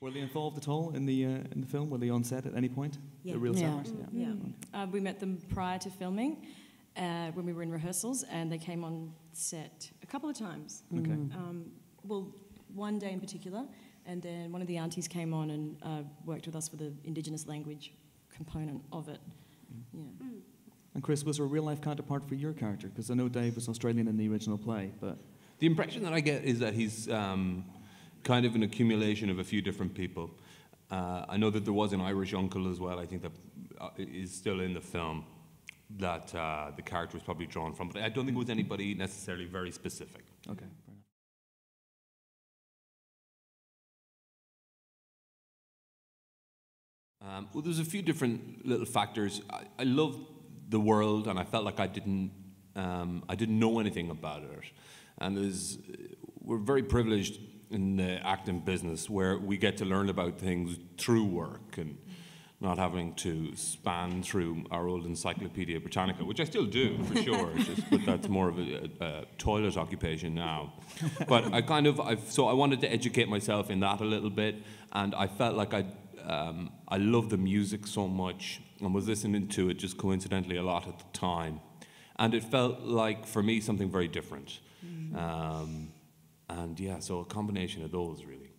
Were they involved at all in the film? Were they on set at any point? Yeah. The real Sapphires? Yeah. We met them prior to filming when we were in rehearsals, and they came on set a couple of times. Okay. Well, one day in particular, and then one of the aunties came on and worked with us for the Indigenous language component of it. Yeah. And Chris, was there a real-life counterpart for your character? Because I know Dave was Australian in the original play, but... The impression that I get is that he's kind of an accumulation of a few different people. I know that there was an Irish uncle as well, I think that is still in the film, that the character was probably drawn from, but I don't think it was anybody necessarily very specific. Okay, fair enough. Well, there's a few different little factors. I loved the world, and I felt like I didn't know anything about it. And we're very privileged in the acting business where we get to learn about things through work and not having to span through our old Encyclopedia Britannica, which I still do, for sure, but that's more of a toilet occupation now. But so I wanted to educate myself in that a little bit, and I felt like I loved the music so much and was listening to it just coincidentally a lot at the time. And it felt like, for me, something very different. And yeah, so a combination of those, really.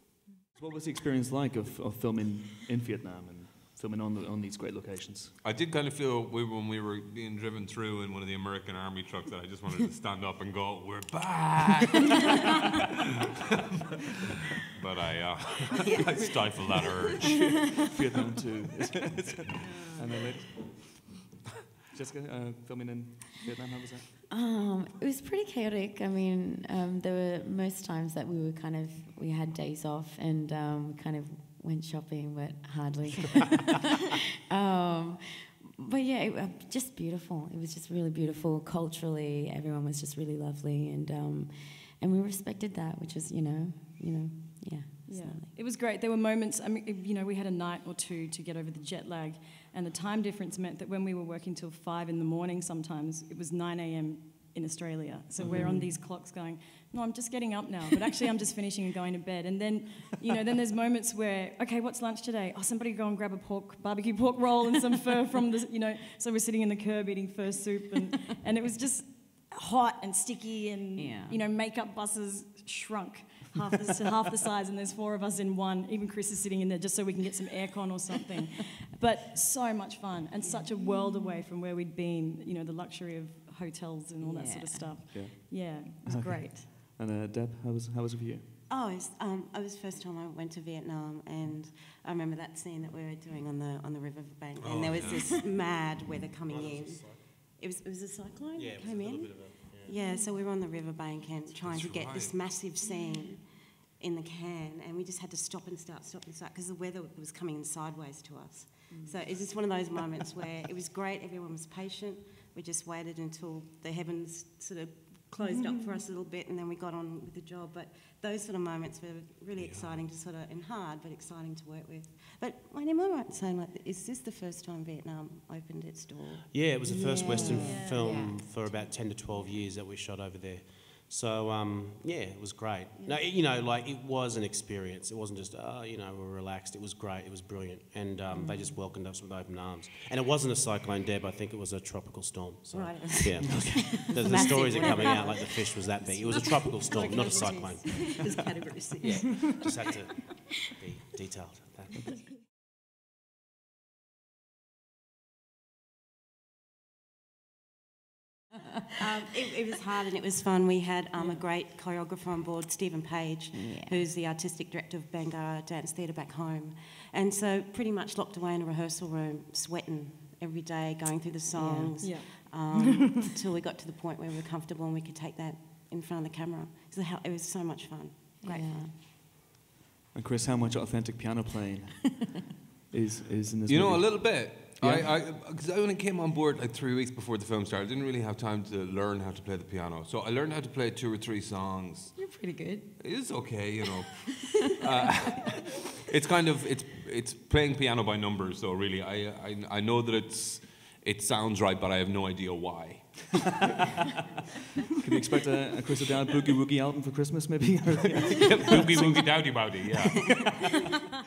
So what was the experience like of filming in Vietnam and filming on these great locations? I did kind of feel when we were being driven through in one of the American Army trucks that I just wanted to stand up and go, "We're back!" But I stifled that urge. Vietnam too. And then Jessica, filming in Vietnam, how was that? It was pretty chaotic. I mean, there were most times that we had days off and we kind of went shopping, but hardly. But yeah, just beautiful. It was just really beautiful culturally. Everyone was just really lovely, and we respected that, which is, yeah. Yeah, it was great. There were moments, I mean, we had a night or two to get over the jet lag, and the time difference meant that when we were working till 5 in the morning sometimes, it was 9 a.m. in Australia. So we're on these clocks going, no, I'm just getting up now, but actually I'm just finishing and going to bed. And then, then there's moments where, okay, what's lunch today? Oh, somebody go and grab a barbecue pork roll and some fur from the, so we're sitting in the curb eating fur soup, and it was just hot and sticky, and, makeup buses shrunk. Half the size, and there's 4 of us in one. Even Chris is sitting in there just so we can get some aircon or something. But so much fun, and such a world away from where we'd been, the luxury of hotels and all that sort of stuff. Yeah, it was great. And Deb, how was it for you? Oh, it was the first time I went to Vietnam, and I remember that scene that we were doing on the riverbank, and there was this mad weather coming in. It was a cyclone that came in. Yeah, so we were on the riverbank and trying to get this massive scene in the can, and we just had to stop and start, because the weather was coming in sideways to us. So it's just one of those moments where it was great, everyone was patient, we just waited until the heavens sort of closed up for us a little bit, and then we got on with the job. But those sort of moments were really exciting to and hard, but exciting to work with. But am I right in saying, is this the first time Vietnam opened its door? Yeah, it was the first Western film for about 10 to 12 years that we shot over there. So, it was great. No, it was an experience. It wasn't just, we're relaxed. It was great. It was brilliant. And they just welcomed us with open arms. And it wasn't a cyclone, Deb. I think it was a tropical storm. So, right. Yeah. The stories are coming out like the fish was that big. It was a tropical storm, not a cyclone. It was category 6. Yeah, just had to be detailed. It was hard and it was fun. We had a great choreographer on board, Stephen Page, who's the artistic director of Bangara Dance Theatre back home. And so pretty much locked away in a rehearsal room, sweating every day, going through the songs, until we got to the point where we were comfortable and we could take that in front of the camera. So it was so much fun. Great fun. And Chris, how much authentic piano playing is in this movie? A little bit. Because I only came on board like 3 weeks before the film started. I didn't really have time to learn how to play the piano. So I learned how to play 2 or 3 songs. You're pretty good. It is okay, It's kind of, it's playing piano by numbers, though, really. I know that it sounds right, but I have no idea why. Can we expect a Chris O'Dowd Boogie Woogie album for Christmas, maybe? Boogie Woogie Dowdy Bowdy, yeah.